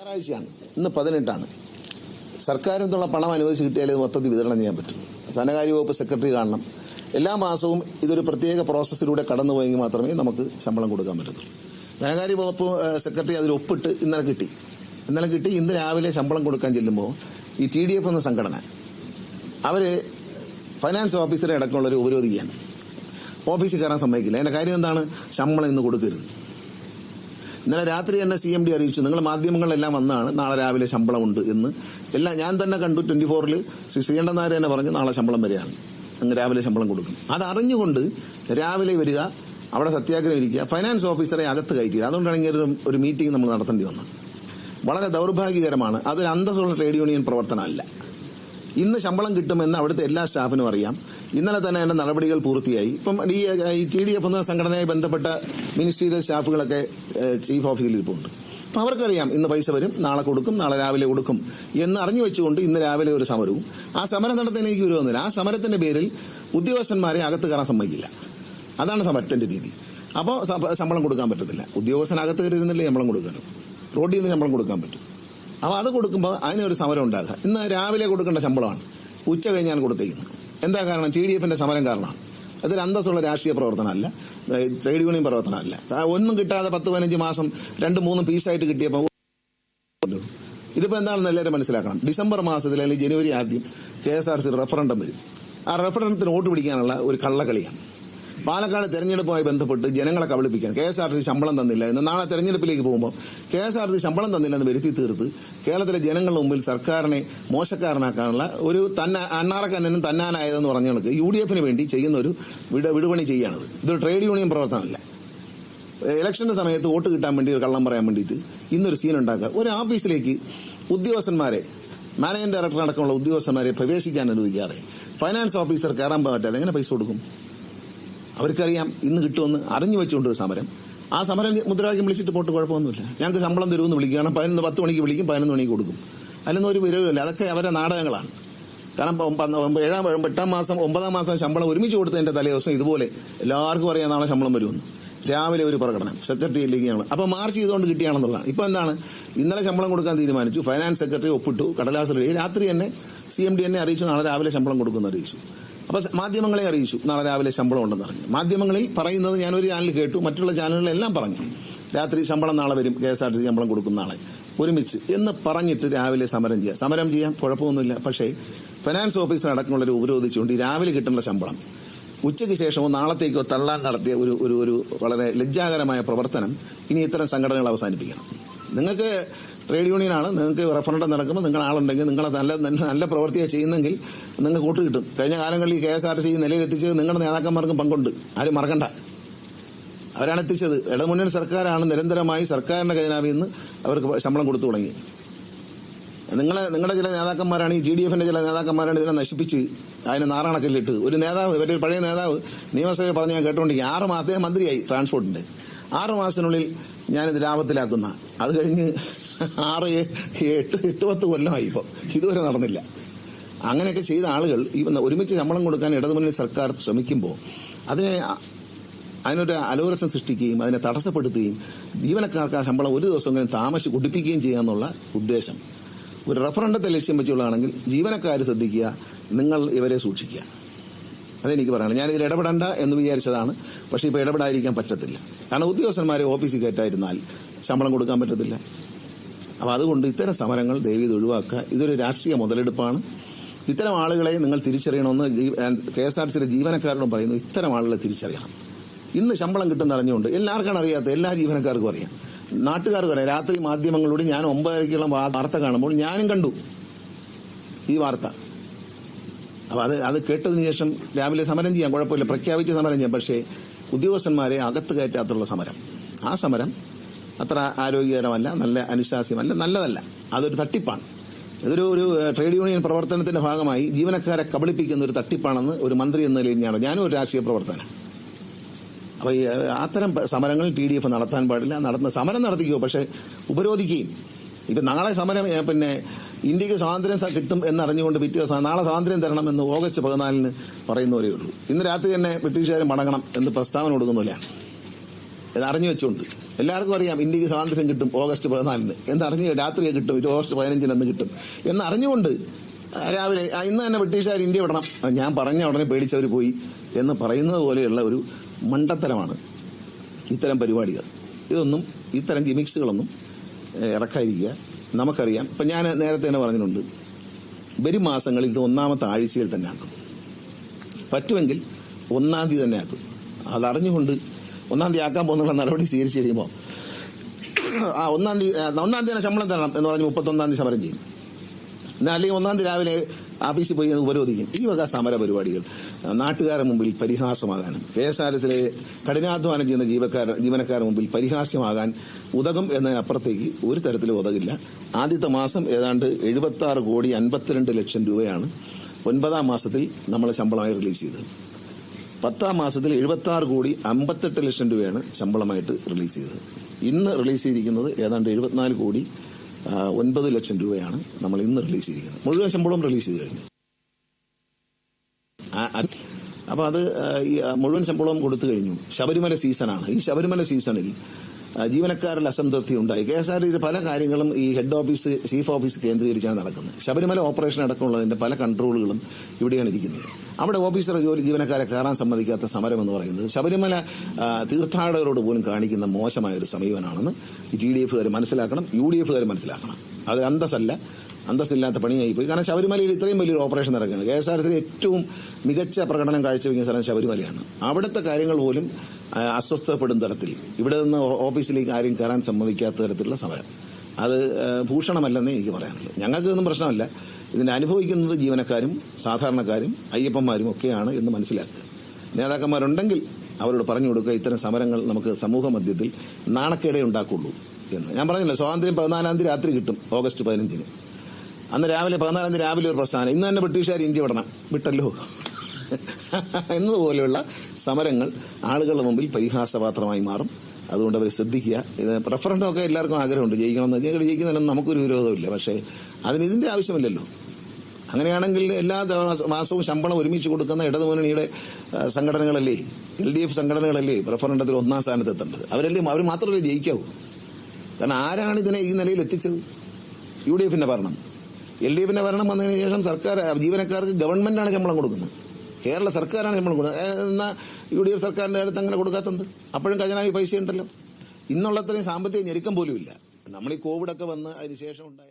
ഞായറാഴ്ചയാണ്, ഇന്ന് 18 സർക്കാരിൽ നിന്നുള്ള പണം അനുവദിച്ച് കിട്ടിയാലേ മൊത്തത്തിൽ വിതരണം ചെയ്യാൻ പറ്റും. ധനകാര്യ വകുപ്പ് സെക്രട്ടറി കാണണം. എല്ലാ മാസവും ഇതൊരു പ്രത്യേക പ്രോസസ്സിലൂടെ കടന്നുപോയെങ്കിൽ മാത്രമേ നമുക്ക് ശമ്പളം കൊടുക്കാൻ പറ്റത്തുള്ളൂ. ധനകാര്യ വകുപ്പ് സെക്രട്ടറി അതിൽ ഒപ്പിട്ട് ഇന്നലെ കിട്ടി. ഇന്ന് രാവിലെ ശമ്പളം കൊടുക്കാൻ ചെല്ലുമ്പോൾ ഈ TDF എന്ന സംഘടന അവർ ഫൈനാൻസ് ഓഫീസറെ അടക്കമുള്ളവർ ഉപരോധിക്കുകയാണ്. ഓഫീസിൽ കയറാൻ സമ്മതിക്കില്ല. അതിൻ്റെ കാര്യം എന്താണ്? ശമ്പളം ഇന്ന് കൊടുക്കരുത്. ഇന്നലെ രാത്രി തന്നെ CMD അറിയിച്ചു, നിങ്ങൾ മാധ്യമങ്ങളെല്ലാം വന്നാണ് നാളെ രാവിലെ ശമ്പളമുണ്ട് എന്ന്. എല്ലാം ഞാൻ തന്നെ കണ്ടു. 24-ൽ ശ്രീകണ്ഠൻ നായർ തന്നെ പറഞ്ഞു നാളെ ശമ്പളം വരെയാണ്, അങ്ങ് രാവിലെ ശമ്പളം കൊടുക്കും. അതറിഞ്ഞുകൊണ്ട് രാവിലെ വരിക, അവിടെ സത്യാഗ്രഹം ഇരിക്കുക, ഫൈനാൻസ് ഓഫീസറെ അകത്ത് കയറ്റുക. അതുകൊണ്ടാണ് ഇങ്ങനെ ഒരു മീറ്റിംഗ് നമ്മൾ നടത്തേണ്ടി വന്നത്. വളരെ ദൗർഭാഗ്യകരമാണ്. അതൊരു അന്തസ്സുള്ള ട്രേഡ് യൂണിയൻ പ്രവർത്തനമല്ല. ഇന്ന് ശമ്പളം കിട്ടുമെന്ന് അവിടുത്തെ എല്ലാ സ്റ്റാഫിനും അറിയാം. ഇന്നലെ തന്നെ അതിന്റെ നടപടികൾ പൂർത്തിയായി. ഇപ്പം ഈ TDF എന്ന സംഘടനയുമായി ബന്ധപ്പെട്ട മിനിസ്ട്രിയിലെ സ്റ്റാഫുകളൊക്കെ ചീഫ് ഓഫീസിൽ ഇരിപ്പുണ്ട്. അപ്പം അവർക്കറിയാം ഇന്ന് പൈസ വരും, നാളെ കൊടുക്കും, നാളെ രാവിലെ കൊടുക്കും എന്ന് അറിഞ്ഞു വെച്ചുകൊണ്ട് ഇന്ന് രാവിലെ ഒരു സമരവും, ആ സമരം നടത്താൻ എനിക്ക് വിരോധമില്ല. ആ സമരത്തിന്റെ പേരിൽ ഉദ്യോഗസ്ഥന്മാരെ അകത്ത് കയറാൻ സമ്മതിക്കില്ല. അതാണ് സമരത്തിന്റെ രീതി. അപ്പോൾ ശമ്പളം കൊടുക്കാൻ പറ്റത്തില്ല. ഉദ്യോഗസ്ഥൻ അകത്ത് കയറിയിരുന്നില്ലേ ശമ്പളം കൊടുക്കാനും, റോഡിൽ നിന്ന് ശമ്പളം കൊടുക്കാൻ പറ്റും. അപ്പോൾ അത് കൊടുക്കുമ്പോൾ അതിനൊരു സമരം ഉണ്ടാകുക. ഇന്ന് രാവിലെ കൊടുക്കേണ്ട ശമ്പളമാണ് ഉച്ച കഴിഞ്ഞാണ് കൊടുത്തേക്കുന്നത്. എന്താ കാരണം? TDFന്റെ സമരം കാരണമാണ്. അതൊരു അന്തസ്സുള്ള രാഷ്ട്രീയ പ്രവർത്തനമല്ല, ട്രേഡ് യൂണിയൻ പ്രവർത്തനമല്ല. ഒന്നും കിട്ടാതെ 10-15 മാസം 2-3 പീസായിട്ട് കിട്ടിയപ്പോൾ ഇതിപ്പോൾ എന്താണെന്ന് എല്ലാവരും മനസ്സിലാക്കണം. ഡിസംബർ മാസത്തിൽ അല്ലെങ്കിൽ ജനുവരി ആദ്യം KSRTC റഫറൻഡം വരും. ആ റഫറൻഡത്തിന് വോട്ട് പിടിക്കാനുള്ള ഒരു കള്ളക്കളിയാണ്. പാലക്കാട് തെരഞ്ഞെടുപ്പുമായി ബന്ധപ്പെട്ട് ജനങ്ങളെ കബളിപ്പിക്കാൻ KSRTC ശമ്പളം തന്നില്ല എന്ന്, നാളെ തെരഞ്ഞെടുപ്പിലേക്ക് പോകുമ്പോൾ KSRTC ശമ്പളം തന്നില്ലെന്ന് വരുത്തി തീർത്ത് കേരളത്തിലെ ജനങ്ങളുടെ മുമ്പിൽ സർക്കാരിനെ മോശക്കാരനാക്കാനുള്ള ഒരു അണ്ണാറക്കണ്ണനും തന്നാനായതെന്ന് പറഞ്ഞ കണക്ക് UDFന് വേണ്ടി ചെയ്യുന്ന ഒരു വിടുപണി ചെയ്യുകയാണത്. ഇതൊരു ട്രേഡ് യൂണിയൻ പ്രവർത്തനമല്ല. ഇലക്ഷന്റെ സമയത്ത് വോട്ട് കിട്ടാൻ വേണ്ടി ഒരു കള്ളം പറയാൻ വേണ്ടിയിട്ട് ഇന്നൊരു സീൻ ഉണ്ടാക്കുക. ഒരു ഓഫീസിലേക്ക് ഉദ്യോഗസ്ഥന്മാരെ, മാനേജിംഗ് ഡയറക്ടർ അടക്കമുള്ള ഉദ്യോഗസ്ഥന്മാരെ പ്രവേശിക്കാൻ അനുവദിക്കാതെ ഫൈനാൻസ് ഓഫീസർ കയറാൻ പറ്റാതെ എങ്ങനെ പൈസ കൊടുക്കും? അവർക്കറിയാം ഇന്ന് കിട്ടുമെന്ന് അറിഞ്ഞു വെച്ചുകൊണ്ടൊരു സമരം. ആ സമരം മുദ്രാവാക്യം വിളിച്ചിട്ട് പോട്ട് കുഴപ്പമൊന്നുമില്ല. ഞങ്ങൾക്ക് ശമ്പളം തരുമെന്ന് വിളിക്കുകയാണ്. 10 മണിക്ക് വിളിക്കും, 11 മണിക്ക് കൊടുക്കും. അതിലൊന്നും ഒരു വിരവില്ല. അതൊക്കെ അവരുടെ നാടകങ്ങളാണ്. കാരണം 8-ാം മാസം 9-ാം മാസം ശമ്പളം ഒരുമിച്ച് കൊടുത്തതിന്റെ തലേദിവസം ഇതുപോലെ എല്ലാവർക്കും അറിയാം നാളെ ശമ്പളം വരുമെന്ന്. രാവിലെ ഒരു പ്രകടനം സെക്രട്ടറിയിലേക്കാണ്. അപ്പോൾ മാർച്ച് ചെയ്തുകൊണ്ട് കിട്ടിയാണെന്നുള്ളതാണ്. ഇപ്പം എന്താണ്? ഇന്നലെ ശമ്പളം കൊടുക്കാൻ തീരുമാനിച്ചു, ഫൈനാൻസ് സെക്രട്ടറി ഒപ്പിട്ടു, കടലാസ് റെഡി. രാത്രി തന്നെ CMD എന്നെ അറിയിച്ചു നാളെ രാവിലെ ശമ്പളം കൊടുക്കുമെന്ന് അറിയിച്ചു. അപ്പോൾ മാധ്യമങ്ങളെ അറിയിച്ചു നാളെ രാവിലെ ശമ്പളം ഉണ്ടെന്ന് പറഞ്ഞു. മാധ്യമങ്ങളിൽ പറയുന്നത് ഞാനൊരു ചാനൽ കേട്ടു, മറ്റുള്ള ചാനലുകളെല്ലാം പറഞ്ഞു രാത്രി ശമ്പളം നാളെ വരും, KSRTC ശമ്പളം കൊടുക്കും നാളെ ഒരുമിച്ച് എന്ന് പറഞ്ഞിട്ട് രാവിലെ സമരം ചെയ്യാം, കുഴപ്പമൊന്നുമില്ല. പക്ഷേ ഫൈനാൻസ് ഓഫീസർ അടക്കമുള്ളവർ ഉപരോധിച്ചുകൊണ്ട് രാവിലെ കിട്ടേണ്ട ശമ്പളം ഉച്ചയ്ക്ക് ശേഷമോ നാളത്തേക്കോ തള്ളാൻ നടത്തിയ ഒരു വളരെ ലജ്ജാകരമായ പ്രവർത്തനം ഇനി ഇത്തരം സംഘടനകൾ അവസാനിപ്പിക്കണം. നിങ്ങൾക്ക് ട്രേഡ് യൂണിയനാണ്, നിങ്ങൾക്ക് റഫറൻഡം നടക്കുമ്പോൾ നിങ്ങൾ ആളുണ്ടെങ്കിൽ, നിങ്ങളെ നല്ല പ്രവൃത്തിയാണ് ചെയ്യുന്നെങ്കിൽ നിങ്ങൾക്ക് വോട്ട് കിട്ടും. കഴിഞ്ഞ കാലങ്ങളിൽ KSRTC നിലയിലെത്തിച്ചത് നിങ്ങളുടെ നേതാക്കന്മാർക്കും പങ്കുണ്ട്, ആരും മറക്കണ്ട. അവരാണ് എത്തിച്ചത്. ഇടമുന്നണി സർക്കാരാണ് നിരന്തരമായി സർക്കാരിന്റെ ഖജനാവിൽ നിന്ന് അവർക്ക് ശമ്പളം കൊടുത്തു തുടങ്ങി. നിങ്ങളുടെ ചില നേതാക്കന്മാരാണ്, ഈ TDFന്റെ ചില നേതാക്കന്മാരാണ് ഇതിനെ നശിപ്പിച്ച് അതിനെ നാറാണക്കല്ലിട്ട്. ഒരു നേതാവ്, ഇവരുടെ പഴയ നേതാവ് നിയമസഭയിൽ പറഞ്ഞ് ഞാൻ കേട്ടുകൊണ്ടിരിക്കുക, 6 മാസം അദ്ദേഹം മന്ത്രിയായി ട്രാൻസ്പോർട്ടിന്റെ. 6 മാസത്തിനുള്ളിൽ ഞാനിത് ലാഭത്തിലാക്കുന്ന. അത് കഴിഞ്ഞ് 8-10 കൊല്ലമായി ഇപ്പോൾ ഇതുവരെ നടന്നില്ല. അങ്ങനെയൊക്കെ ചെയ്ത ആളുകൾ ഒരുമിച്ച് ശമ്പളം കൊടുക്കാൻ ഇടതുമുന്നണി സർക്കാർ ശ്രമിക്കുമ്പോൾ അതിനൊരു അലോരസം സൃഷ്ടിക്കുകയും അതിനെ തടസ്സപ്പെടുത്തുകയും ജീവനക്കാർക്ക് ആ ശമ്പളം ഒരു ദിവസം താമസിച്ച് കുടിപ്പിക്കുകയും ചെയ്യാന്നുള്ള ഉദ്ദേശം ഒരു റഫറൻഡത്തെ ലക്ഷ്യം വെച്ചുള്ളതാണെങ്കിൽ ജീവനക്കാർ ശ്രദ്ധിക്കുക, നിങ്ങൾ ഇവരെ സൂക്ഷിക്കുക. അതെനിക്ക് പറയണം. ഞാനിതിൽ ഇടപെടേണ്ട എന്ന് വിചാരിച്ചതാണ്. പക്ഷേ ഇപ്പോൾ ഇടപെടാതിരിക്കാൻ പറ്റത്തില്ല. കാരണം ഉദ്യോഗസ്ഥന്മാരെ ഓഫീസിൽ കയറ്റായിരുന്നാൽ ശമ്പളം കൊടുക്കാൻ പറ്റത്തില്ല. അപ്പോൾ അതുകൊണ്ട് ഇത്തരം സമരങ്ങൾ ദയവീത് ഒഴിവാക്കുക. ഇതൊരു രാഷ്ട്രീയ മുതലെടുപ്പാണ്. ഇത്തരം ആളുകളെ നിങ്ങൾ തിരിച്ചറിയണമെന്ന് KSRTCയുടെ ജീവനക്കാരോടും പറയുന്നു. ഇത്തരം ആളുകളെ തിരിച്ചറിയണം. ഇന്ന് ശമ്പളം കിട്ടുന്ന അറിഞ്ഞുകൊണ്ട് എല്ലാവർക്കാണ് അറിയാത്ത, എല്ലാ ജീവനക്കാർക്കും അറിയാം, നാട്ടുകാർക്കും അറിയാം. രാത്രി മാധ്യമങ്ങളിലൂടെ ഞാൻ 9:30 വാർത്ത കാണുമ്പോൾ ഞാനും കണ്ടു ഈ വാർത്ത. അപ്പോൾ അത് കേട്ടതിന് ശേഷം രാവിലെ സമരം ചെയ്യാം, കുഴപ്പമില്ല, പ്രഖ്യാപിച്ച് സമരം ചെയ്യാം. പക്ഷേ ഉദ്യോഗസ്ഥന്മാരെ അകത്ത് കയറ്റാത്തുള്ള സമരം, ആ സമരം അത്ര ആരോഗ്യകരമല്ല, നല്ല അനുശാസ്യമല്ല, നല്ലതല്ല. അതൊരു തട്ടിപ്പാണ്. ഇതൊരു ട്രേഡ് യൂണിയൻ പ്രവർത്തനത്തിന്റെ ഭാഗമായി ജീവനക്കാരെ കബളിപ്പിക്കുന്ന ഒരു തട്ടിപ്പാണെന്ന് ഒരു മന്ത്രി എന്ന നിലയിൽ ഞാനും ഒരു രാഷ്ട്രീയ പ്രവർത്തനം. അപ്പോൾ അത്തരം സമരങ്ങൾ TDF നടത്താൻ പാടില്ല. സമരം നടത്തിക്കോ, പക്ഷേ ഉപരോധിക്കുകയും. ഇപ്പം നാളെ സമരം ഇന്ത്യക്ക് സ്വാതന്ത്ര്യം കിട്ടും എന്നറിഞ്ഞുകൊണ്ട് പിറ്റേ ദിവസം നാളെ സ്വാതന്ത്ര്യം തരണമെന്ന് ഓഗസ്റ്റ് 14 പറയുന്നവരേ ഉള്ളൂ. ഇന്ന് രാത്രി തന്നെ ബ്രിട്ടീഷുകാർ മടങ്ങണം എന്ന് പ്രസ്താവന കൊടുക്കുന്നില്ല. ഇത് അറിഞ്ഞു വെച്ചുകൊണ്ട് എല്ലാവർക്കും അറിയാം ഇന്ത്യക്ക് സ്വാതന്ത്ര്യം കിട്ടും ഓഗസ്റ്റ് 14 എന്നറിഞ്ഞ് രാത്രിയെ കിട്ടും, ഓഗസ്റ്റ് 15 എന്ന് കിട്ടും എന്നറിഞ്ഞുകൊണ്ട് രാവിലെ ഇന്ന് തന്നെ ബ്രിട്ടീഷുകാർ ഇന്ത്യ വിടണം, ഞാൻ പറഞ്ഞ ഉടനെ പേടിച്ചവർ പോയി എന്ന് പറയുന്നത് പോലെയുള്ള ഒരു മണ്ടത്തരമാണ് ഇത്തരം പരിപാടികൾ. ഇത്തരം ഗിമിക്സുകളൊന്നും ഇറക്കാതിരിക്കുക. നമുക്കറിയാം, ഇപ്പം ഞാൻ നേരത്തെ തന്നെ പറഞ്ഞിട്ടുണ്ട്, വരും മാസങ്ങളിൽ ഇത് 1ാമത്തെ ആഴ്ചയിൽ തന്നെ ആക്കും, പറ്റുമെങ്കിൽ 1-ാം തീയതി തന്നെ ആക്കും. അതറിഞ്ഞുകൊണ്ട് 1-ാം തീയതി ആക്കാൻ പോകുന്നുള്ള നടപടി സ്വീകരിച്ചു കഴിയുമ്പോൾ 1-ാം തീയതി ശമ്പളം തരണം എന്ന് പറഞ്ഞ് 31-ാം തീയതി സമരം ചെയ്യും. എന്നാൽ അല്ലെങ്കിൽ 1-ാം തീയതി രാവിലെ ഓഫീസിൽ പോയി ഉപരോധിക്കും. ഈ വക സമര പരിപാടികൾ നാട്ടുകാരുടെ മുമ്പിൽ പരിഹാസമാകാനും KSRTCയിലെ കഠിനാധ്വാനം ചെയ്യുന്ന ജീവനക്കാരുടെ മുമ്പിൽ പരിഹാസ്യമാകാൻ ഉതകും എന്നതിനപ്പുറത്തേക്ക് ഒരു തരത്തിലും ഉതകില്ല. ആദ്യത്തെ മാസം ഏതാണ്ട് 76 കോടി 52 ലക്ഷം രൂപയാണ് 9-ാം മാസത്തിൽ നമ്മൾ ശമ്പളമായി റിലീസ് ചെയ്തത്. 10-ാം മാസത്തിൽ 76 കോടി 58 ലക്ഷം രൂപയാണ് ശമ്പളമായിട്ട് റിലീസ് ചെയ്തത്. ഇന്ന് റിലീസ് ചെയ്തിരിക്കുന്നത് ഏതാണ്ട് 74 കോടി 9 ലക്ഷം രൂപയാണ് നമ്മൾ ഇന്ന് റിലീസ് ചെയ്തിരിക്കുന്നത്. മുഴുവൻ ശമ്പളവും റിലീസ് ചെയ്ത് കഴിഞ്ഞു. അപ്പോൾ അത് ഈ മുഴുവൻ ശമ്പളവും കൊടുത്തു കഴിഞ്ഞു. ശബരിമല സീസണാണ്. ഈ ശബരിമല സീസണിൽ ജീവനക്കാരിൽ അസംതൃപ്തി ഉണ്ടായി. KSRTC പല കാര്യങ്ങളും ഈ ഹെഡ് ഓഫീസ്, ചീഫ് ഓഫീസ് കേന്ദ്രീകരിച്ചാണ് നടക്കുന്നത്. ശബരിമല ഓപ്പറേഷൻ അടക്കമുള്ളതിന്റെ പല കൺട്രോളുകളും ഇവിടെയാണ് ഇരിക്കുന്നത്. അവിടെ ഓഫീസർ ജീവനക്കാരെ കയറാൻ സമ്മതിക്കാത്ത സമരം എന്ന് പറയുന്നത് ശബരിമല തീർത്ഥാടകരോട് പോലും കാണിക്കുന്ന മോശമായ ഒരു സമീപനമാണെന്ന് TDF-കാർ മനസ്സിലാക്കണം, UDF-കാർ മനസ്സിലാക്കണം. അത് അന്തസ്സില്ലാത്ത പണിയായിപ്പോയി. കാരണം ശബരിമലയിൽ ഇത്രയും വലിയൊരു ഓപ്പറേഷൻ നടക്കുകയാണ്. KSRTC ഏറ്റവും മികച്ച പ്രകടനം കാഴ്ചവെക്കുന്ന സ്ഥലം ശബരിമലയാണ്. അവിടുത്തെ കാര്യങ്ങൾ പോലും അസ്വസ്ഥപ്പെടുന്ന തരത്തിൽ ഇവിടെ നിന്ന് ഓഫീസിലേക്ക് ആരും കയറാൻ സമ്മതിക്കാത്ത തരത്തിലുള്ള സമരം, അത് ഭൂഷണമല്ലെന്നേ എനിക്ക് പറയാനുള്ളൂ. ഞങ്ങൾക്കൊന്നും പ്രശ്നമല്ല. ഇതിനെ അനുഭവിക്കുന്നത് ജീവനക്കാരും സാധാരണക്കാരും അയ്യപ്പന്മാരും ഒക്കെയാണ് എന്ന് മനസ്സിലാക്കുക. നേതാക്കന്മാരുണ്ടെങ്കിൽ അവരോട് പറഞ്ഞു കൊടുക്കുക, ഇത്തരം സമരങ്ങൾ നമുക്ക് സമൂഹ മധ്യത്തിൽ നാണക്കേടേ ഉണ്ടാക്കുള്ളൂ എന്ന്. ഞാൻ പറഞ്ഞില്ല, സ്വാതന്ത്ര്യം 14-ാം തീയതി രാത്രി കിട്ടും, ഓഗസ്റ്റ് 15-ന്. അന്ന് രാവിലെ 14-ാം തീയതി രാവിലെ ഒരു പ്രസ്ഥാനം, ഇന്ന് തന്നെ ബ്രിട്ടീഷുകാർ ഇന്ത്യ വിടണം, വിട്ടല്ലോ എന്നതുപോലെയുള്ള സമരങ്ങൾ ആളുകളുടെ മുമ്പിൽ പരിഹാസപാത്രമായി മാറും. അതുകൊണ്ട് അവർ ശ്രദ്ധിക്കുക. ഇത് റഫറൻഡമൊക്കെ എല്ലാവർക്കും ആഗ്രഹമുണ്ട്, ജയിക്കണമെന്ന്. ജയിക്കുന്നതിനൊന്നും നമുക്കൊരു വിരോധമില്ല. പക്ഷേ ഇതിന്റെ ആവശ്യമില്ലല്ലോ. അങ്ങനെയാണെങ്കിൽ എല്ലാ മാസവും ശമ്പളം ഒരുമിച്ച് കൊടുക്കുന്ന ഇടതുമുന്നണിയുടെ സംഘടനകളല്ലേ, LDF സംഘടനകളല്ലേ റഫറൻഡത്തിൽ 1-ാം സ്ഥാനത്തെത്തേണ്ടത്? അവർ മാത്രമല്ലേ ജയിക്കാവൂ. കാരണം ആരാണ് ഇതിനെ ഈ നിലയിൽ എത്തിച്ചത്? UDF-ന്റെ ഭരണം. LDF-ന്റെ ഭരണം വന്നതിന് ശേഷം സർക്കാർ ജീവനക്കാർക്ക് ഗവൺമെന്റാണ് ശമ്പളം കൊടുക്കുന്നത്, കേരള സർക്കാരാണ് ശമ്പളം കൊടുക്കുന്നത്. എന്നാൽ UDF സർക്കാരിന്റെ കാര്യത്ത് അങ്ങനെ കൊടുക്കാത്തത്? അപ്പോഴും ഖജനാവിൽ പൈസ ഉണ്ടല്ലോ. ഇന്നുള്ളത്രയും സാമ്പത്തിക ഞെരുക്കം പോലും ഇല്ല. നമ്മൾ ഈ കോവിഡൊക്കെ വന്ന് അതിനുശേഷം ഉണ്ടായ